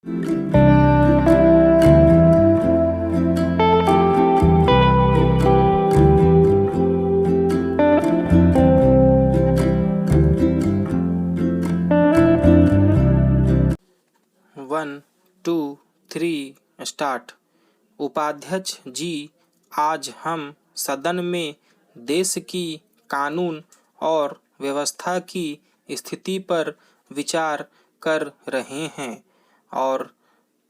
1 2 3 start. उपाध्यक्ष जी, आज हम सदन में देश की कानून और व्यवस्था की स्थिति पर विचार कर रहे हैं और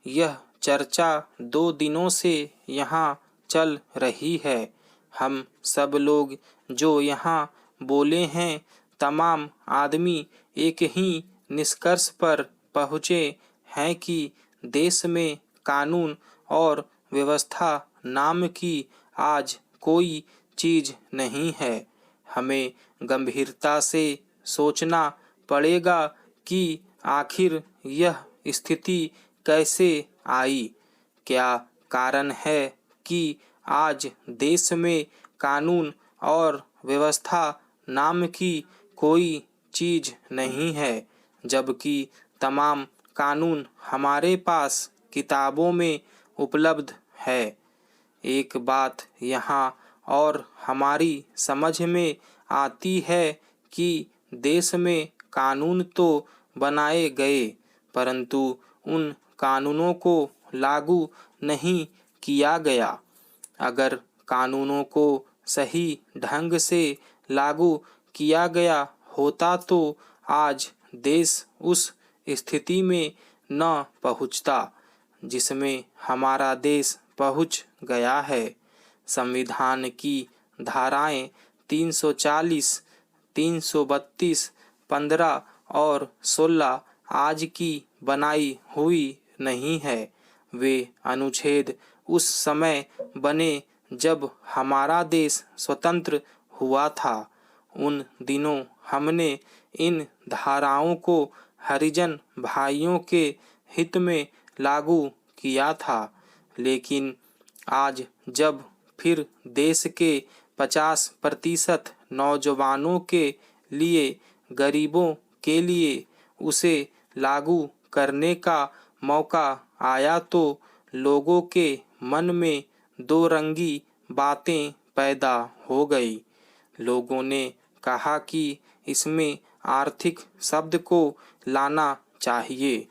यह चर्चा 2 दिनों से यहाँ चल रही है। हम सब लोग जो यहाँ बोले हैं, तमाम आदमी एक ही निष्कर्ष पर पहुँचे हैं कि देश में कानून और व्यवस्था नाम की आज कोई चीज़ नहीं है। हमें गंभीरता से सोचना पड़ेगा कि आखिर यह स्थिति कैसे आई। क्या कारण है कि आज देश में कानून और व्यवस्था नाम की कोई चीज़ नहीं है, जबकि तमाम कानून हमारे पास किताबों में उपलब्ध है। एक बात यहाँ और हमारी समझ में आती है कि देश में कानून तो बनाए गए, परंतु उन कानूनों को लागू नहीं किया गया। अगर कानूनों को सही ढंग से लागू किया गया होता तो आज देश उस स्थिति में न पहुँचता जिसमें हमारा देश पहुँच गया है। संविधान की धाराएं 340, 332, 15 और 16 आज की बनाई हुई नहीं है। वे अनुच्छेद उस समय बने जब हमारा देश स्वतंत्र हुआ था। उन दिनों हमने इन धाराओं को हरिजन भाइयों के हित में लागू किया था, लेकिन आज जब फिर देश के 50% नौजवानों के लिए, गरीबों के लिए उसे लागू करने का मौका आया तो लोगों के मन में दो रंगी बातें पैदा हो गई। लोगों ने कहा कि इसमें आर्थिक शब्द को लाना चाहिए।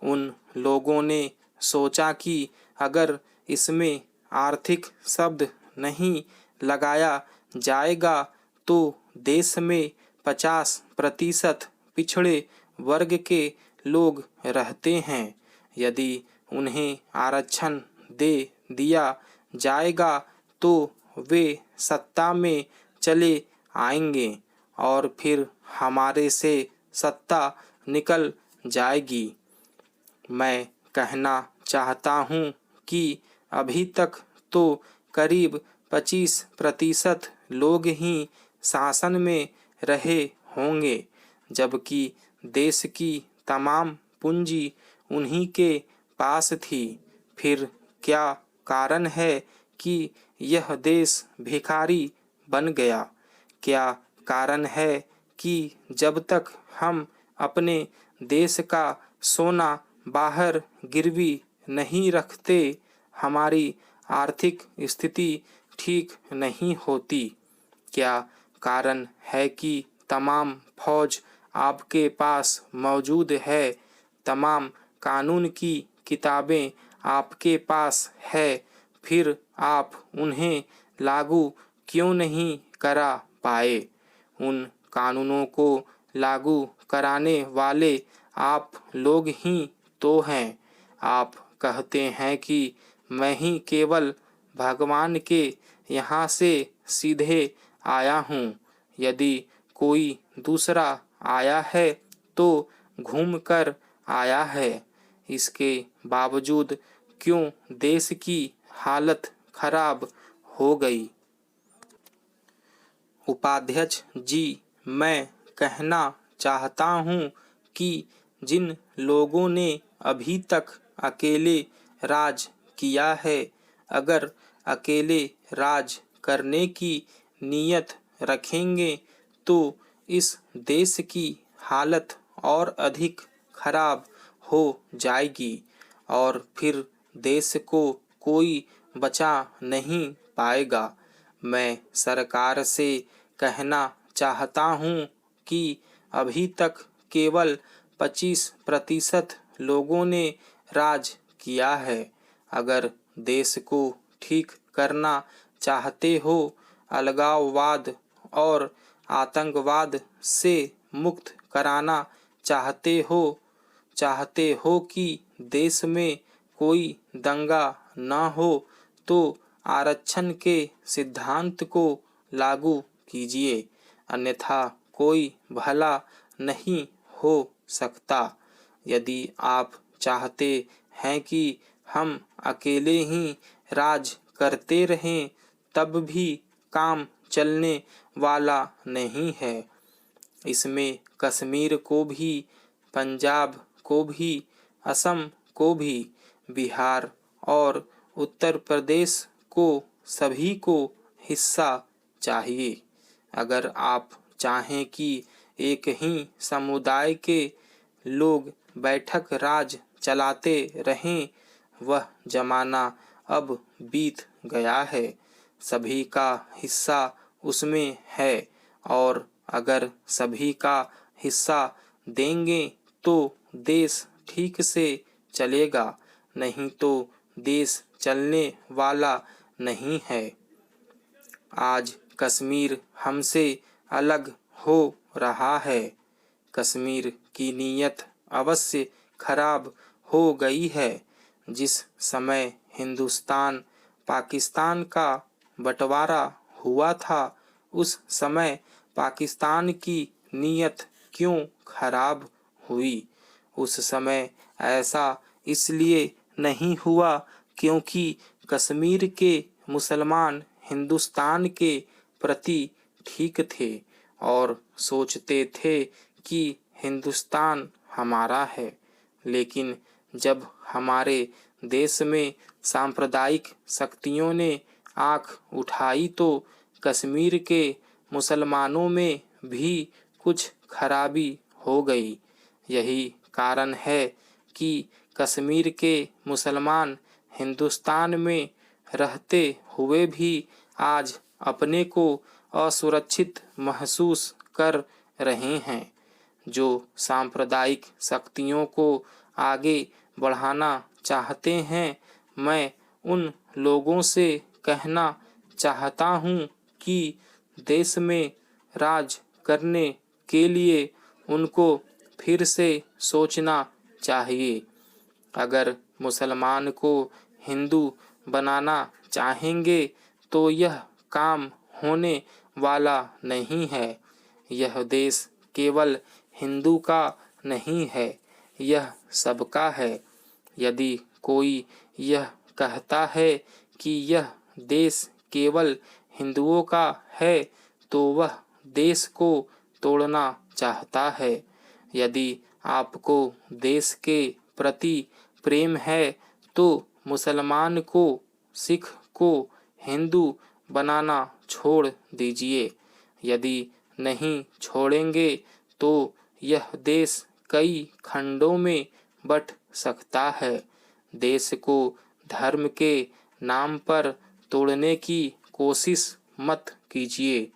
उन लोगों ने सोचा कि अगर इसमें आर्थिक शब्द नहीं लगाया जाएगा तो देश में 50% पिछड़े वर्ग के लोग रहते हैं। यदि उन्हें आरक्षण दे दिया जाएगा तो वे सत्ता में चले आएंगे और फिर हमारे से सत्ता निकल जाएगी। मैं कहना चाहता हूँ कि अभी तक तो करीब 25% लोग ही शासन में रहे होंगे, जबकि देश की तमाम पूंजी उन्हीं के पास थी। फिर क्या कारण है कि यह देश भिखारी बन गया? क्या कारण है कि जब तक हम अपने देश का सोना बाहर गिरवी नहीं रखते, हमारी आर्थिक स्थिति ठीक नहीं होती? क्या कारण है कि तमाम फौज आपके पास मौजूद है, तमाम कानून की किताबें आपके पास है, फिर आप उन्हें लागू क्यों नहीं करा पाए? उन कानूनों को लागू कराने वाले आप लोग ही तो हैं। आप कहते हैं कि मैं ही केवल भगवान के यहाँ से सीधे आया हूँ। यदि कोई दूसरा आया है तो घूम कर आया है। इसके बावजूद क्यों देश की हालत खराब हो गई? उपाध्यक्ष जी, मैं कहना चाहता हूँ कि जिन लोगों ने अभी तक अकेले राज किया है, अगर अकेले राज करने की नीयत रखेंगे तो इस देश की हालत और अधिक खराब हो जाएगी। और फिर देश को कोई बचा नहीं पाएगा। मैं सरकार से कहना चाहता हूँ कि अभी तक केवल 25% लोगों ने राज किया है। अगर देश को ठीक करना चाहते हो, अलगाववाद और आतंकवाद से मुक्त कराना चाहते हो कि देश में कोई दंगा न हो, तो आरक्षण के सिद्धांत को लागू कीजिए, अन्यथा कोई भला नहीं हो सकता। यदि आप चाहते हैं कि हम अकेले ही राज करते रहें, तब भी काम चलने वाला नहीं है। इसमें कश्मीर को भी, पंजाब को भी, असम को भी, बिहार और उत्तर प्रदेश को, सभी को हिस्सा चाहिए। अगर आप चाहें कि एक ही समुदाय के लोग बैठक राज चलाते रहें, वह जमाना अब बीत गया है। सभी का हिस्सा उसमें है, और अगर सभी का हिस्सा देंगे तो देश ठीक से चलेगा, नहीं तो देश चलने वाला नहीं है। आज कश्मीर हमसे अलग हो रहा है। कश्मीर की नीयत अवश्य खराब हो गई है। जिस समय हिंदुस्तान पाकिस्तान का बंटवारा हुआ था, उस समय पाकिस्तान की नीयत क्यों खराब हुई? उस समय ऐसा इसलिए नहीं हुआ क्योंकि कश्मीर के मुसलमान हिंदुस्तान के प्रति ठीक थे और सोचते थे कि हिंदुस्तान हमारा है। लेकिन जब हमारे देश में सांप्रदायिक शक्तियों ने आँख उठाई तो कश्मीर के मुसलमानों में भी कुछ खराबी हो गई। यही कारण है कि कश्मीर के मुसलमान हिंदुस्तान में रहते हुए भी आज अपने को असुरक्षित महसूस कर रहे हैं। जो सांप्रदायिक शक्तियों को आगे बढ़ाना चाहते हैं, मैं उन लोगों से कहना चाहता हूँ कि देश में राज करने के लिए उनको फिर से सोचना चाहिए। अगर मुसलमान को हिंदू बनाना चाहेंगे तो यह काम होने वाला नहीं है। यह देश केवल हिंदू का नहीं है, यह सबका है। यदि कोई यह कहता है कि यह देश केवल हिंदुओं का है, तो वह देश को तोड़ना चाहता है। यदि आपको देश के प्रति प्रेम है तो मुसलमान को, सिख को हिंदू बनाना छोड़ दीजिए। यदि नहीं छोड़ेंगे तो यह देश कई खंडों में बंट सकता है। देश को धर्म के नाम पर तोड़ने की कोशिश मत कीजिए।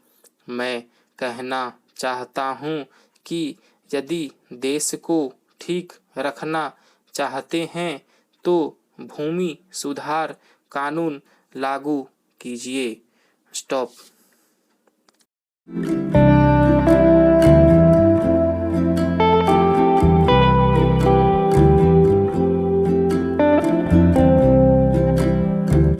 मैं कहना चाहता हूँ कि यदि देश को ठीक रखना चाहते हैं तो भूमि सुधार कानून लागू कीजिए। स्टॉप।